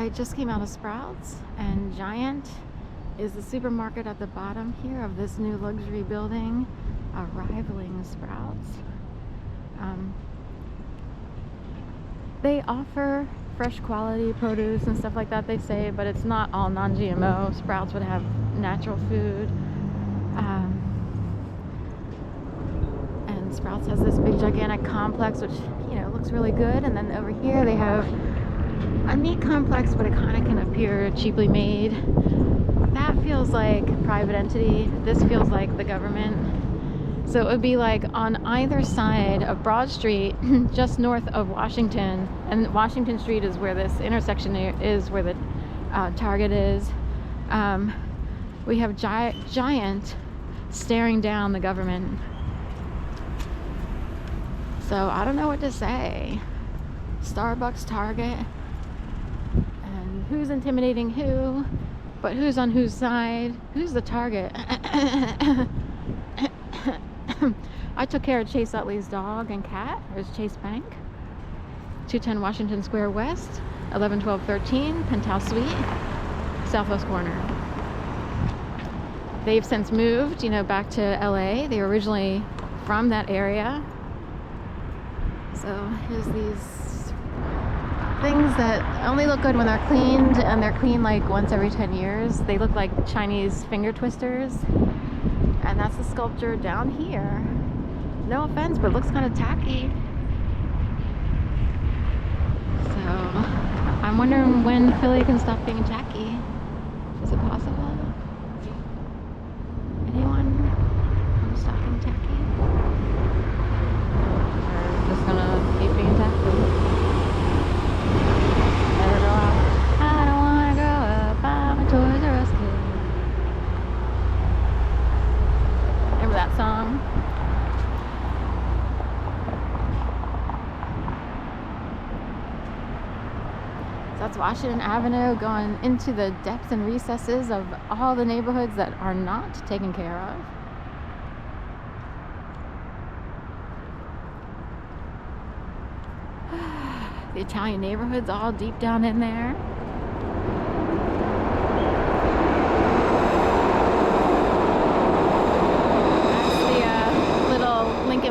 I just came out of Sprouts, and Giant is the supermarket at the bottom here of this new luxury building, rivaling Sprouts. They offer fresh quality produce and stuff like that, they say, but it's not all non-GMO. Sprouts would have natural food. And Sprouts has this big gigantic complex, which, you know, looks really good. And then over here they have a neat complex, but it kind of can appear cheaply made. That feels like private entity. This feels like the government. So it would be like on either side of Broad Street, just north of Washington, and Washington Street is where this intersection is, where the Target is. We have Giant staring down the government. So I don't know what to say. Starbucks, Target, and who's intimidating who, but who's on whose side? Who's the target? I took care of Chase Utley's dog and cat. There's Chase Bank, 210 Washington Square West, 111213 Penthouse Suite, Southwest corner. They've since moved, you know, back to LA. They were originally from that area. So here's these things that only look good when they're cleaned, and they're cleaned like once every 10 years. They look like Chinese finger twisters. And that's the sculpture down here. No offense, but it looks kind of tacky. So I'm wondering when Philly can stop being tacky. Is it possible? Anyone? I'm stopping tacky? Or just gonna keep being tacky? Never go out. I don't wanna grow up. I'm a Toys R Us kid. Remember that song? So that's Washington Avenue, going into the depths and recesses of all the neighborhoods that are not taken care of. The Italian neighborhood's all deep down in there.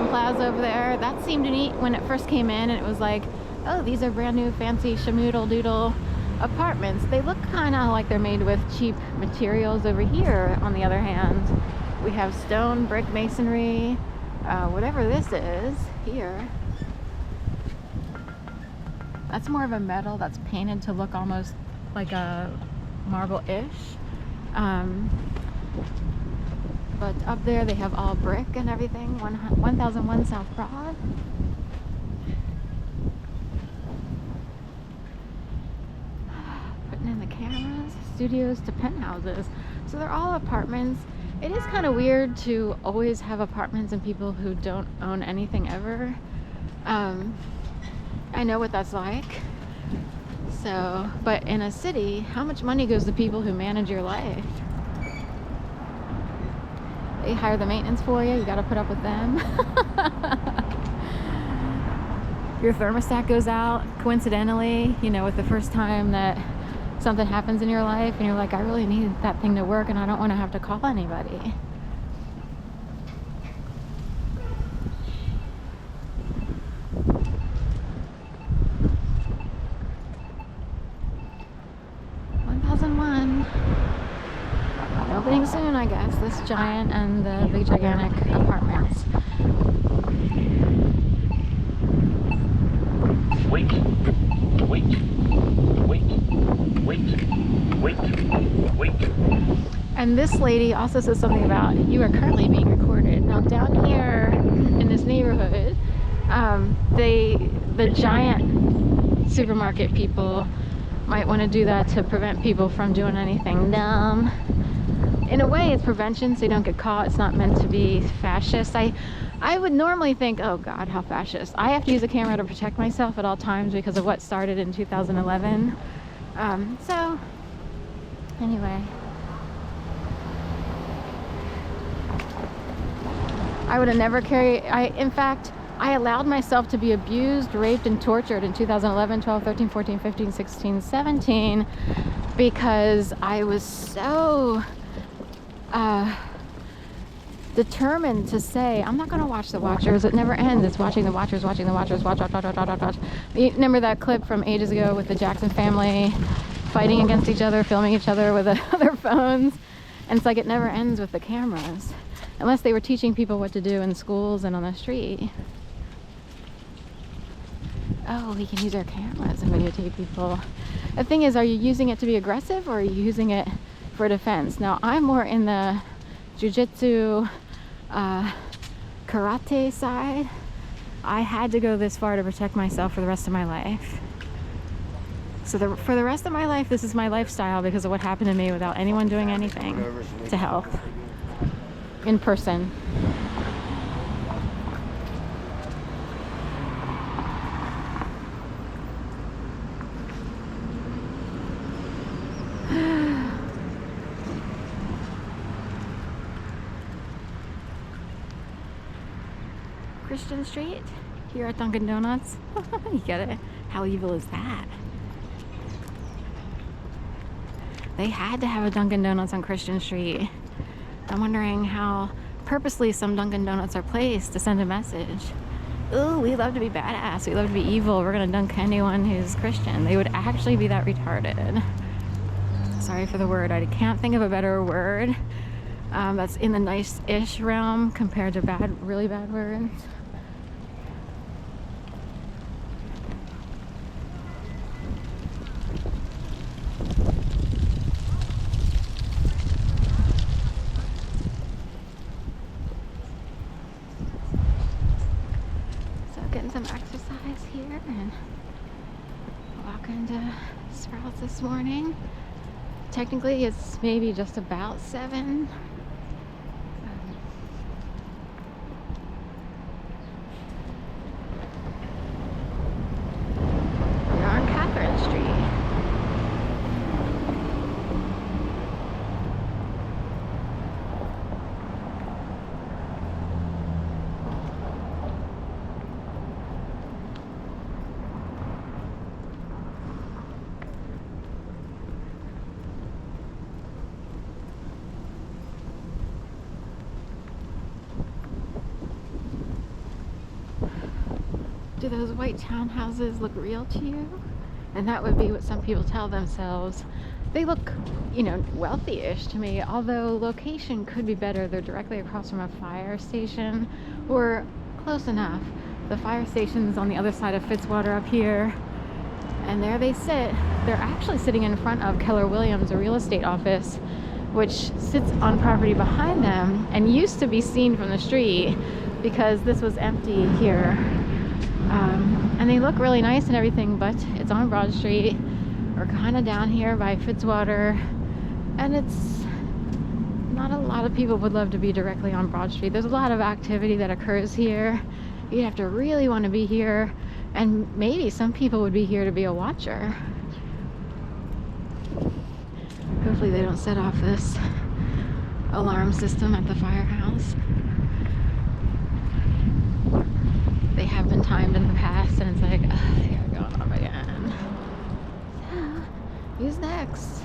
Plaza over there. That seemed neat when it first came in, and it was like, oh, these are brand new fancy schmoodle doodle apartments. They look kind of like they're made with cheap materials. Over here, on the other hand, we have stone, brick, masonry, whatever this is here. That's more of a metal that's painted to look almost like a marble-ish. But up there they have all brick and everything. 1001 South Broad. Putting in the cameras. Studios to penthouses. So they're all apartments. It is kind of weird to always have apartments and people who don't own anything ever. I know what that's like. So, but in a city, how much money goes to people who manage your life? They hire the maintenance for you. You got to put up with them. Your thermostat goes out coincidentally, you know, with the first time that something happens in your life, and you're like, I really need that thing to work, and I don't want to have to call anybody. Opening soon, I guess, this Giant and the big gigantic apartments. Wait. And this lady also says something about, you are currently being recorded. Now down here in this neighborhood, the Giant supermarket people might want to do that to prevent people from doing anything dumb. In a way, it's prevention, so you don't get caught. It's not meant to be fascist. I would normally think, oh God, how fascist. I have to use a camera to protect myself at all times because of what started in 2011. So, anyway. I would have never carried, in fact, I allowed myself to be abused, raped, and tortured in 2011, 12, 13, 14, 15, 16, 17 because I was so determined to say, I'm not going to watch the Watchers. It never ends. It's watching the Watchers, watching the Watchers, watch. You remember that clip from ages ago with the Jackson family fighting against each other, filming each other with their phones? And it's like it never ends with the cameras. Unless they were teaching people what to do in schools and on the street. Oh, we can use our cameras and videotape people. The thing is, are you using it to be aggressive or are you using it for defense? Now, I'm more in the jiu-jitsu, karate side. I had to go this far to protect myself for the rest of my life. So for the rest of my life, this is my lifestyle because of what happened to me without anyone doing anything to help in person. Christian Street here at Dunkin' Donuts. You get it? How evil is that? They had to have a Dunkin' Donuts on Christian Street. I'm wondering how purposely some Dunkin' Donuts are placed to send a message. Ooh, we love to be badass. We love to be evil. We're gonna dunk anyone who's Christian. They would actually be that retarded. Sorry for the word. I can't think of a better word that's in the nice-ish realm compared to bad, really bad words. Getting some exercise here and walking to Sprouts this morning. Technically it's maybe just about 7. We're on Catherine Street. Do those white townhouses look real to you? And that would be what some people tell themselves. They look, you know, wealthy-ish to me, although location could be better. They're directly across from a fire station, or close enough. The fire station's on the other side of Fitzwater up here, and there they sit. They're actually sitting in front of Keller Williams, a real estate office, which sits on property behind them and used to be seen from the street because this was empty here. And they look really nice and everything, but it's on Broad Street. We're kind of down here by Fitzwater, and it's not a lot of people would love to be directly on Broad Street. There's a lot of activity that occurs here. You'd have to really want to be here, and maybe some people would be here to be a watcher. Hopefully they don't set off this alarm system at the firehouse. They have been timed in the past, and it's like, here we go, off again. So, who's next?